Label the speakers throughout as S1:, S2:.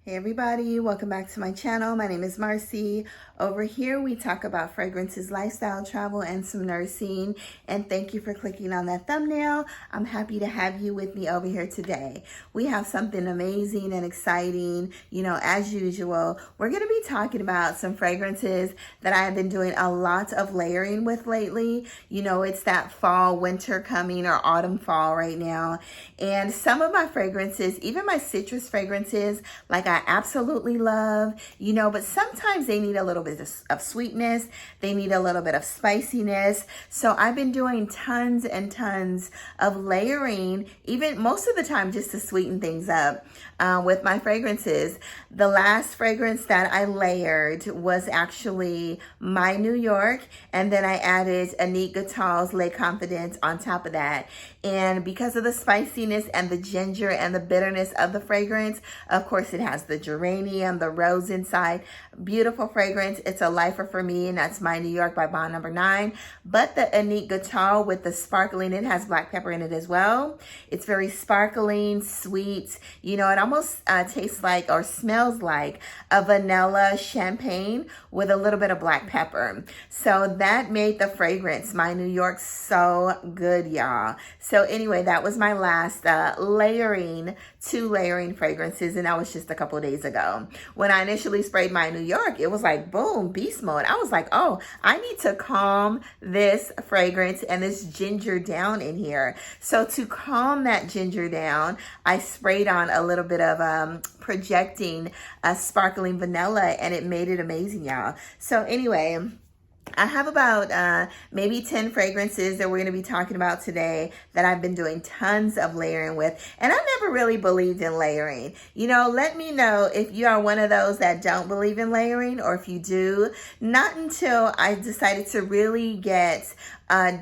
S1: Hey everybody, welcome back to my channel. My name is Marcy. Over here we talk about fragrances, lifestyle, travel, and some nursing. And thank you for clicking on that thumbnail. I'm happy to have you with me over here today. We have something amazing and exciting. As usual, we're going to be talking about some fragrances that I have been doing a lot of layering with lately. It's that fall, winter coming, or autumn, fall right now. And some of my fragrances, even my citrus fragrances, like I absolutely love, but sometimes they need a little bit of sweetness. They need a little bit of spiciness. So I've been doing tons and tons of layering, even most of the time just to sweeten things up with my fragrances. The last fragrance that I layered was actually My New York, and then I added Annick Goutal's Les Confidence on top of that. And because of the spiciness and the ginger and the bitterness of the fragrance, of course it has the geranium, the rose inside. Beautiful fragrance. It's a lifer for me, and that's My New York by Bond Number 9. But the Annick Goutal with the sparkling, it has black pepper in it as well. It's very sparkling, sweet. It almost tastes like or smells like a vanilla champagne with a little bit of black pepper. So that made the fragrance, My New York, so good, y'all. So anyway, that was my last two layering fragrances, and that was just a couple of days ago. When I initially sprayed My New York, it was like, boom, beast mode. I was like, oh, I need to calm this fragrance and this ginger down in here. So to calm that ginger down, I sprayed on a little bit of projecting sparkling vanilla, and it made it amazing, y'all. So anyway, I have about maybe 10 fragrances that we're going to be talking about today that I've been doing tons of layering with. And I never really believed in layering. Let me know if you are one of those that don't believe in layering, or if you do. Not until I decided to really get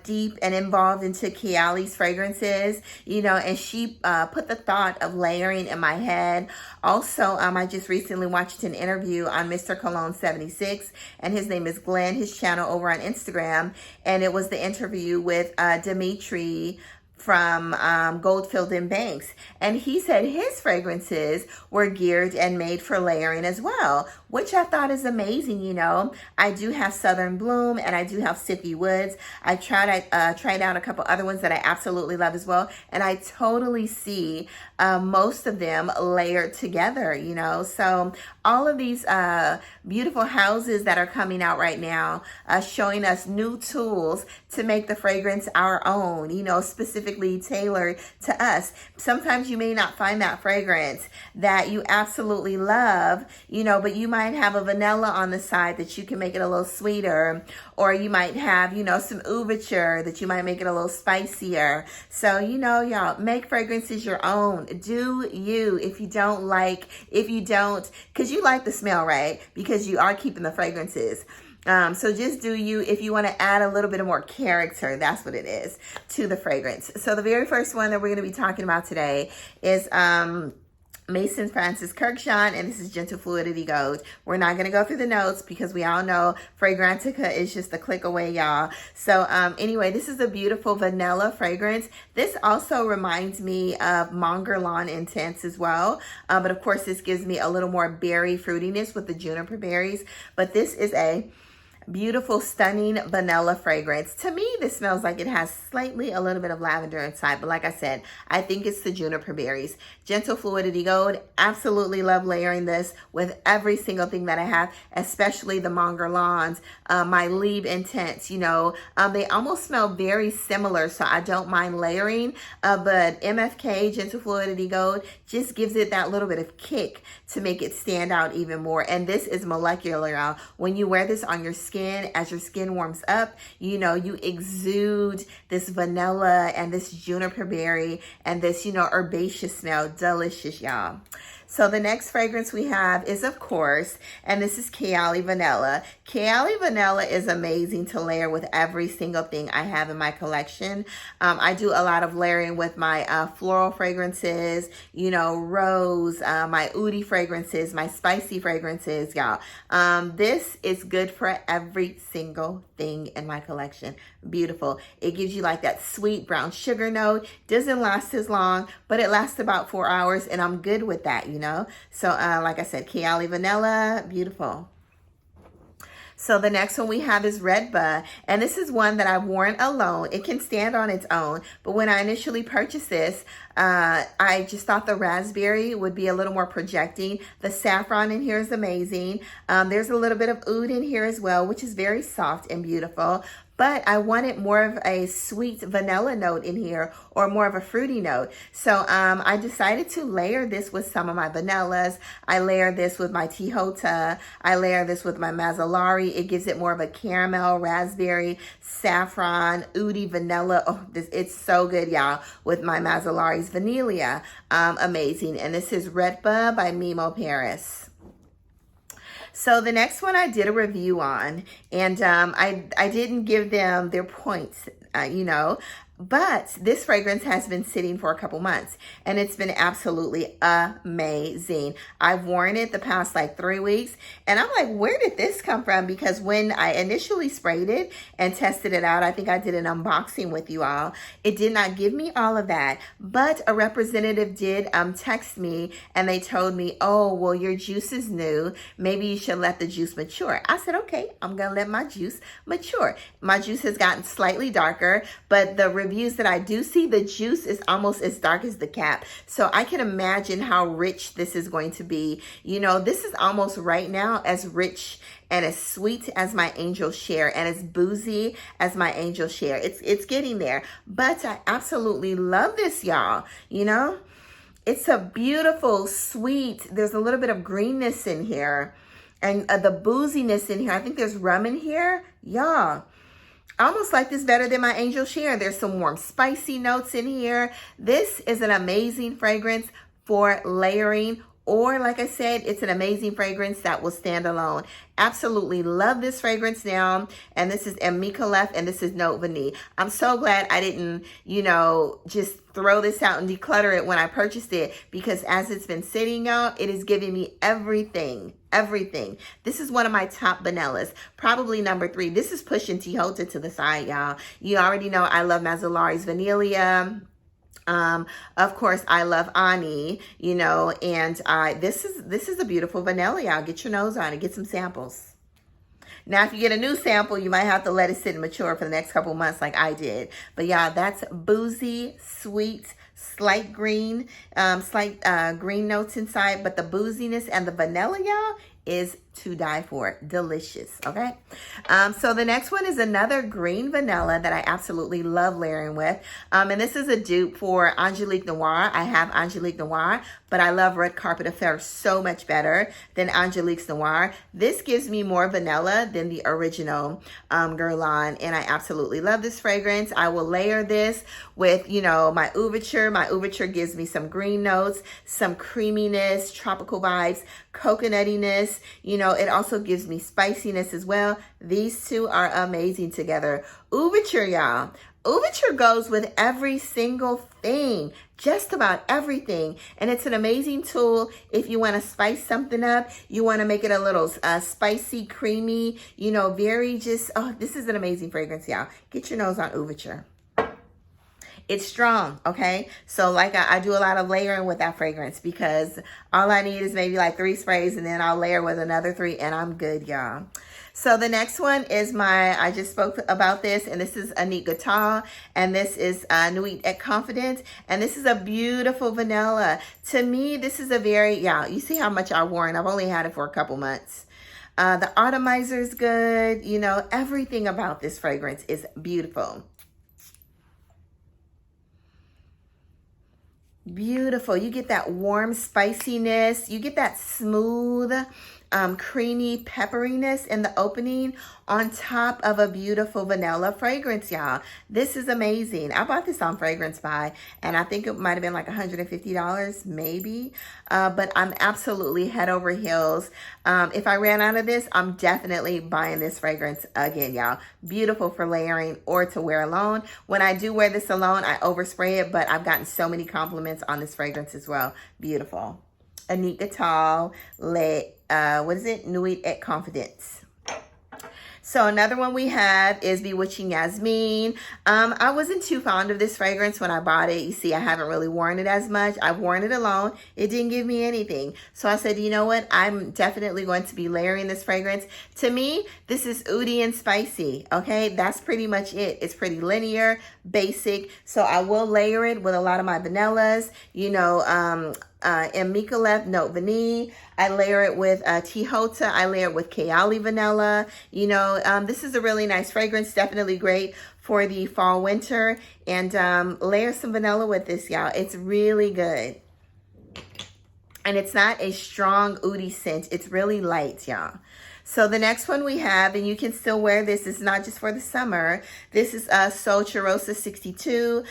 S1: deep and involved into Kayali's fragrances, and she put the thought of layering in my head. Also, I just recently watched an interview on Mr. Cologne 76, and his name is Glenn, his channel over on Instagram, and it was the interview with Dimitri from Goldfield and Banks, and he said his fragrances were geared and made for layering as well, which I thought is amazing. I do have Southern Bloom, and I do have Sippy Woods. I tried out a couple other ones that I absolutely love as well, and I totally see most of them layered together. So all of these beautiful houses that are coming out right now, showing us new tools to make the fragrance our own, specifically tailored to us. Sometimes you may not find that fragrance that you absolutely love, but you might have a vanilla on the side that you can make it a little sweeter, or you might have, some ouverture that you might make it a little spicier. So, y'all, make fragrances your own. Do you, because you like the smell, right? Because you are keeping the fragrances. So just do you. If you want to add a little bit of more character, that's what it is, to the fragrance. So the very first one that we're going to be talking about today is Mason Francis Kirkshon, and this is Gentle Fluidity Gold. We're not going to go through the notes because we all know Fragrantica is just a click away, y'all. So anyway, this is a beautiful vanilla fragrance. This also reminds me of Mongerlawn Intense as well. But of course, this gives me a little more berry fruitiness with the juniper berries. But this is a beautiful, stunning vanilla fragrance. To me, this smells like it has slightly a little bit of lavender inside, but like I said, I think it's the juniper berries. Gentle Fluidity Gold. Absolutely love layering this with every single thing that I have, especially the Mongerlawns, my Lieb Intense. They almost smell very similar, so I don't mind layering, but MFK, Gentle Fluidity Gold, just gives it that little bit of kick to make it stand out even more. And this is molecular, y'all. When you wear this on your skin, as your skin warms up, you exude this vanilla and this juniper berry and this, herbaceous smell. Delicious, y'all. So the next fragrance we have is, of course, and this is Kayali Vanilla. Kayali Vanilla is amazing to layer with every single thing I have in my collection. I do a lot of layering with my floral fragrances, rose, my oudi fragrances, my spicy fragrances, y'all. This is good for every single thing in my collection. Beautiful. It gives you like that sweet brown sugar note. Doesn't last as long, but it lasts about 4 hours, and I'm good with that, know. So like I said, Kiali Vanilla, beautiful. So the next one we have is Redbud, and this is one that I've worn alone. It can stand on its own, but when I initially purchased this, I just thought the raspberry would be a little more projecting. The saffron in here is amazing. There's a little bit of oud in here as well, which is very soft and beautiful. But I wanted more of a sweet vanilla note in here, or more of a fruity note. So I decided to layer this with some of my vanillas. I layer this with my Tejota. I layer this with my Mazzolari. It gives it more of a caramel, raspberry, saffron, oudy vanilla. Oh, it's so good, y'all, with my Mazzolari's Vanilla. Amazing. And this is Redbud by Mimo Paris. So the next one I did a review on, and I didn't give them their points, you know, but this fragrance has been sitting for a couple months, and it's been absolutely amazing. I've worn it the past like 3 weeks, and I'm like, where did this come from? Because when I initially sprayed it and tested it out, I think I did an unboxing with you all, it did not give me all of that, but a representative did text me, and they told me, oh, well, your juice is new. Maybe you should let the juice mature. I said, okay, I'm gonna let my juice mature. My juice has gotten slightly darker, but the reviews that I do see, the juice is almost as dark as the cap. So I can imagine how rich this is going to be. You know, this is almost right now as rich and as sweet as my Angel Share, and as boozy as my Angel Share. It's getting there. But I absolutely love this, y'all. You know, it's a beautiful, sweet, there's a little bit of greenness in here, and the booziness in here. I think there's rum in here. Y'all, I almost like this better than my Angel Share. There's some warm, spicy notes in here. This is an amazing fragrance for layering, or like I said, it's an amazing fragrance that will stand alone. Absolutely love this fragrance now. And this is Mika Left, and this is Note Vanille. I'm so glad I didn't, you know, just throw this out and declutter it when I purchased it, because as it's been sitting out, it is giving me everything. Everything. This is one of my top vanillas, probably number 3. This is pushing Tejota to the side, y'all. You already know I love Mazzolari's Vanilla. Of course, I love Ani, you know, and this is a beautiful vanilla, y'all. Get your nose on it. Get some samples. Now, if you get a new sample, you might have to let it sit and mature for the next couple months like I did. But yeah, that's boozy, sweet, slight green, green notes inside. But the booziness and the vanilla, y'all, is to die for. Delicious. Okay. So the next one is another green vanilla that I absolutely love layering with. And this is a dupe for Angelique Noir. I have Angelique Noir, but I love Red Carpet Affair so much better than Angelique's Noir. This gives me more vanilla than the original Guerlain, and I absolutely love this fragrance. I will layer this with, you know, my Ouverture. My Ouverture gives me some green notes, some creaminess, tropical vibes, coconutiness. You know, it also gives me spiciness as well. These two are amazing together. Ouverture, y'all. Ouverture goes with every single thing, just about everything. And it's an amazing tool if you want to spice something up. You want to make it a little spicy, creamy, you know, very just, oh, this is an amazing fragrance, y'all. Get your nose on Ouverture. It's strong, okay? So like I do a lot of layering with that fragrance, because all I need is maybe like 3 sprays, and then I'll layer with another 3, and I'm good, y'all. So the next one is I just spoke about this, and this is Annick Goutal, and this is Nuit et Confident, and this is a beautiful vanilla. To me, this is a very, yeah, you see how much I've worn. I've only had it for a couple months. The atomizer is good. You know, everything about this fragrance is beautiful. Beautiful. You get that warm spiciness. You get that smooth, creamy pepperiness in the opening on top of a beautiful vanilla fragrance, y'all. This is amazing. I bought this on Fragrance Buy, and I think it might have been like $150, maybe. But I'm absolutely head over heels. If I ran out of this, I'm definitely buying this fragrance again, y'all. Beautiful for layering or to wear alone. When I do wear this alone, I overspray it, but I've gotten so many compliments on this fragrance as well. Beautiful. Annick Goutal, what is it? Nuit et Confidence. So another one we have is Bewitching Jasmine. I wasn't too fond of this fragrance when I bought it. You see, I haven't really worn it as much. I've worn it alone. It didn't give me anything. So I said, you know what? I'm definitely going to be layering this fragrance. To me, this is oody and spicy, okay? That's pretty much it. It's pretty linear, basic. So I will layer it with a lot of my vanillas, you know, and Michelef Note Vanille. I layer it with Tihota. I layer it with Kayali Vanilla. You know, this is a really nice fragrance. Definitely great for the fall, winter. And layer some vanilla with this, y'all. It's really good. And it's not a strong oody scent. It's really light, y'all. So the next one we have, and you can still wear this, it's not just for the summer. This is Sol Cheirosa 62.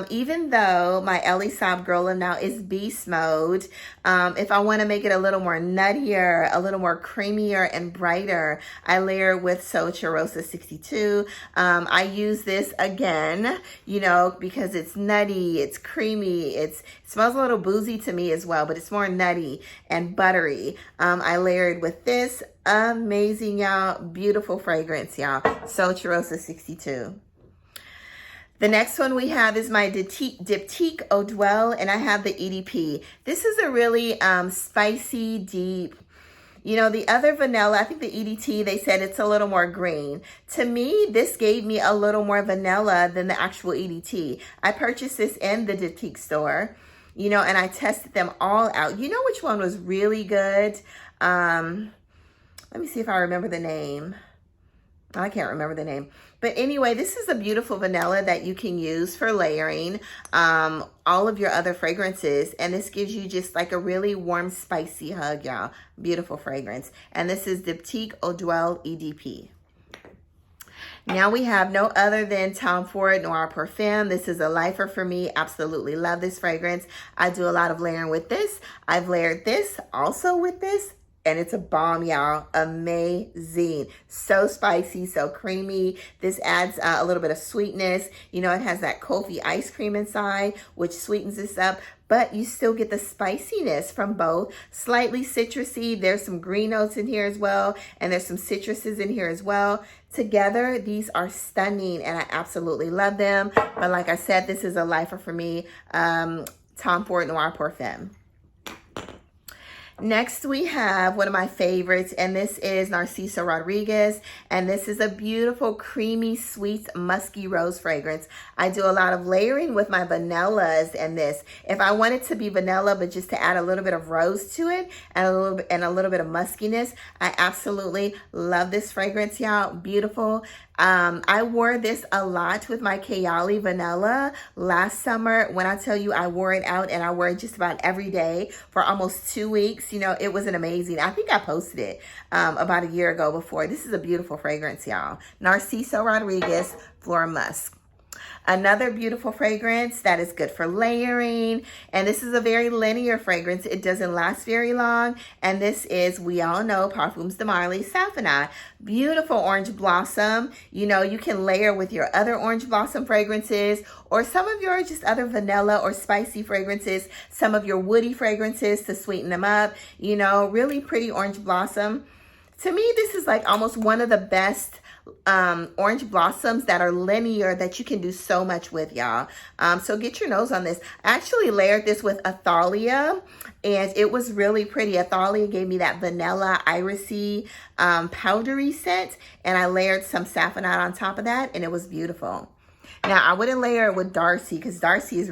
S1: Even though my Ellie Saab Girl now is beast mode, if I want to make it a little more nuttier, a little more creamier and brighter, I layer it with Sol Cheirosa 62. I use this again, you know, because it's nutty, it's creamy, it smells a little boozy to me as well, but it's more nutty and buttery. I layered with this. Amazing, y'all. Beautiful fragrance, y'all. Sol Cheirosa 62. The next one we have is my Diptyque Eau Dwell, and I have the EDP. This is a really spicy, deep, you know, the other vanilla, I think the EDT, they said it's a little more green. To me, this gave me a little more vanilla than the actual EDT. I purchased this in the Diptyque store, you know, and I tested them all out. You know which one was really good? Let me see if I remember the name. I can't remember the name. But anyway, this is a beautiful vanilla that you can use for layering all of your other fragrances. And this gives you just like a really warm, spicy hug, y'all. Beautiful fragrance. And this is Diptyque Eau Dwell EDP. Now we have no other than Tom Ford Noir Perfume. This is a lifer for me. Absolutely love this fragrance. I do a lot of layering with this. I've layered this also with this. And it's a bomb, y'all. Amazing. So spicy, so creamy. This adds a little bit of sweetness. You know, it has that coffee ice cream inside, which sweetens this up. But you still get the spiciness from both. Slightly citrusy. There's some green notes in here as well. And there's some citruses in here as well. Together, these are stunning. And I absolutely love them. But like I said, this is a lifer for me. Tom Ford Noir Parfum. Next, we have one of my favorites, and this is Narciso Rodriguez, and this is a beautiful, creamy, sweet, musky rose fragrance. I do a lot of layering with my vanillas in this. If I want it to be vanilla, but just to add a little bit of rose to it and a little bit of muskiness, I absolutely love this fragrance, y'all. Beautiful. I wore this a lot with my Kayali Vanilla last summer. When I tell you I wore it out, and I wore it just about every day for almost 2 weeks. You know, it was an amazing. I think I posted it about a year ago before. This is a beautiful fragrance, y'all. Narciso Rodriguez Flora Musk. Another beautiful fragrance that is good for layering. And this is a very linear fragrance. It doesn't last very long. And this is, we all know, Parfums de Marly Saffina. Beautiful orange blossom. You know, you can layer with your other orange blossom fragrances, or some of your just other vanilla or spicy fragrances, some of your woody fragrances to sweeten them up. You know, really pretty orange blossom. To me, this is like almost one of the best orange blossoms that are linear that you can do so much with, y'all. So get your nose on this. I actually layered this with Athalia, and it was really pretty. Athalia gave me that vanilla irisy powdery scent, and I layered some saffronite on top of that, and it was beautiful. Now, I wouldn't layer it with Darcy, because Darcy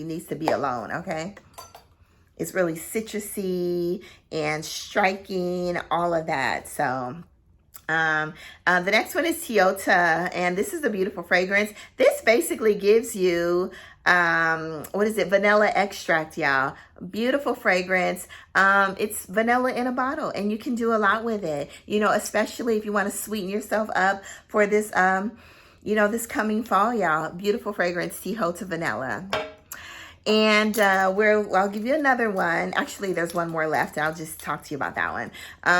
S1: needs to be alone, okay? It's really citrusy and striking, all of that. So the next one is Tihota, and this is a beautiful fragrance. This basically gives you, what is it? Vanilla extract, y'all. Beautiful fragrance. It's vanilla in a bottle, and you can do a lot with it, you know, especially if you want to sweeten yourself up for this, you know, this coming fall, y'all. Beautiful fragrance, Tihota Vanilla. And I'll give you another one. Actually, there's one more left. I'll just talk to you about that one.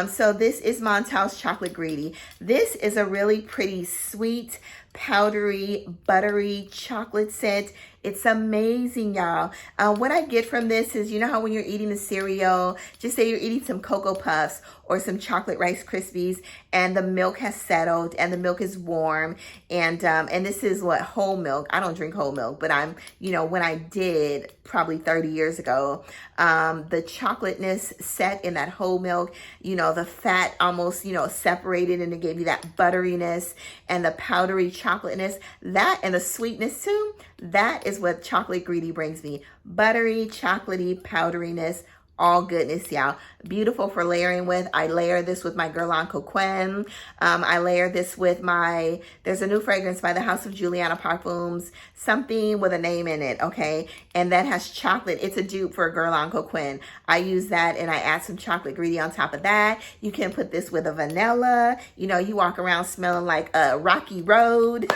S1: So this is Montauk's Chocolate Greedy. This is a really pretty, sweet, powdery, buttery chocolate scent. It's amazing, y'all. What I get from this is, you know how when you're eating a cereal, just say you're eating some Cocoa Puffs or some chocolate Rice Krispies, and the milk has settled and the milk is warm, and this is what, whole milk. I don't drink whole milk, but when I did probably 30 years ago, the chocolateness set in that whole milk, the fat almost, separated, and it gave you that butteriness and the powdery chocolateness, that and the sweetness too. That is what chocolate greedy brings me. Buttery, chocolatey, powderiness, all goodness, y'all. Beautiful for layering with. I layer this with my Guerlain Coquin. I layer this with there's a new fragrance by the House of Juliana Parfums, something with a name in it, okay? And that has chocolate. It's a dupe for Guerlain Coquin. I use that and I add some chocolate greedy on top of that. You can put this with a vanilla. You walk around smelling like a rocky road.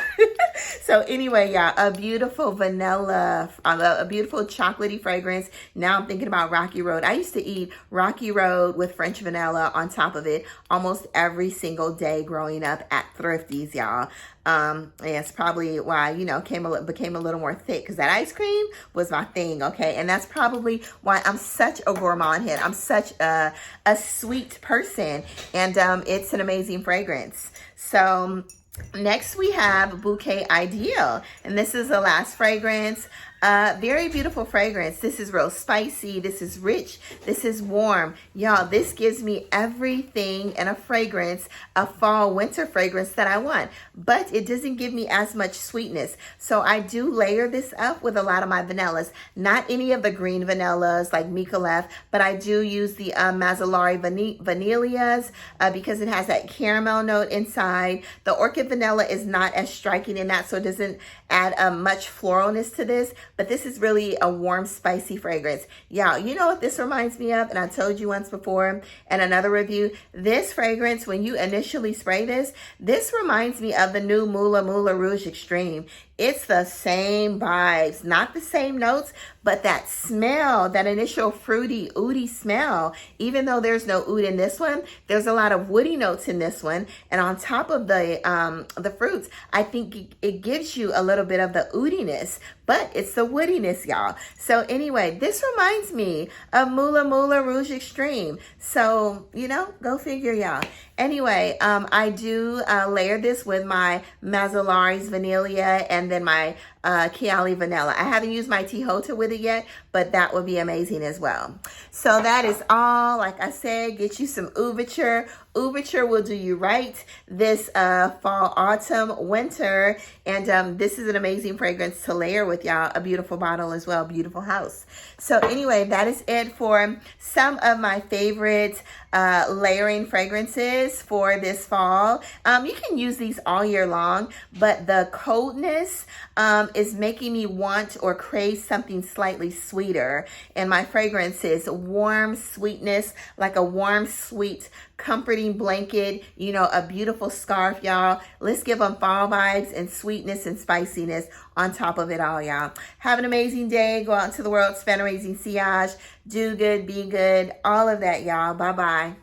S1: So anyway, y'all, a beautiful vanilla, a beautiful chocolatey fragrance. Now I'm thinking about Rocky Road. I used to eat Rocky Road with French vanilla on top of it almost every single day growing up at Thrifty's, y'all. And it's probably why, became a little more thick, because that ice cream was my thing, okay? And that's probably why I'm such a gourmand head. I'm such a sweet person, and it's an amazing fragrance. So next we have Bouquet Ideal, and this is the last fragrance. Very beautiful fragrance. This is real spicy. This is rich. This is warm. Y'all, this gives me everything in a fragrance, a fall winter fragrance that I want, but it doesn't give me as much sweetness. So I do layer this up with a lot of my vanillas, not any of the green vanillas like Michelef, but I do use the Mazzolari vanillas because it has that caramel note inside. The orchid vanilla is not as striking in that, so it doesn't add much floralness to this. But this is really a warm, spicy fragrance. Y'all, you know what this reminds me of? And I told you once before in another review, this fragrance, when you initially spray this reminds me of the new Moula Rouge Extreme. It's the same vibes, not the same notes, but that smell, that initial fruity, oody smell. Even though there's no oud in this one, there's a lot of woody notes in this one. And on top of the fruits, I think it gives you a little bit of the oudiness, but it's the woodiness, y'all. So anyway, this reminds me of Moula Rouge Extreme. So, go figure, y'all. Anyway, I do layer this with my Mazzolari's Vanilla and then my Chiali Vanilla. I haven't used my Tejota with it yet, but that would be amazing as well. So that is all. Like I said, get you some Ouverture. Ouverture will do you right this fall, autumn, winter. And this is an amazing fragrance to layer with, y'all. A beautiful bottle as well. Beautiful house. So anyway, that is it for some of my favorite layering fragrances for this fall. You can use these all year long, but the coldness is making me want or crave something slightly sweeter. And my fragrance is warm sweetness, like a warm, sweet, comforting blanket, a beautiful scarf, y'all. Let's give them fall vibes and sweetness and spiciness on top of it all, y'all. Have an amazing day. Go out into the world, spend amazing sillage, do good, be good, all of that, y'all. Bye-bye.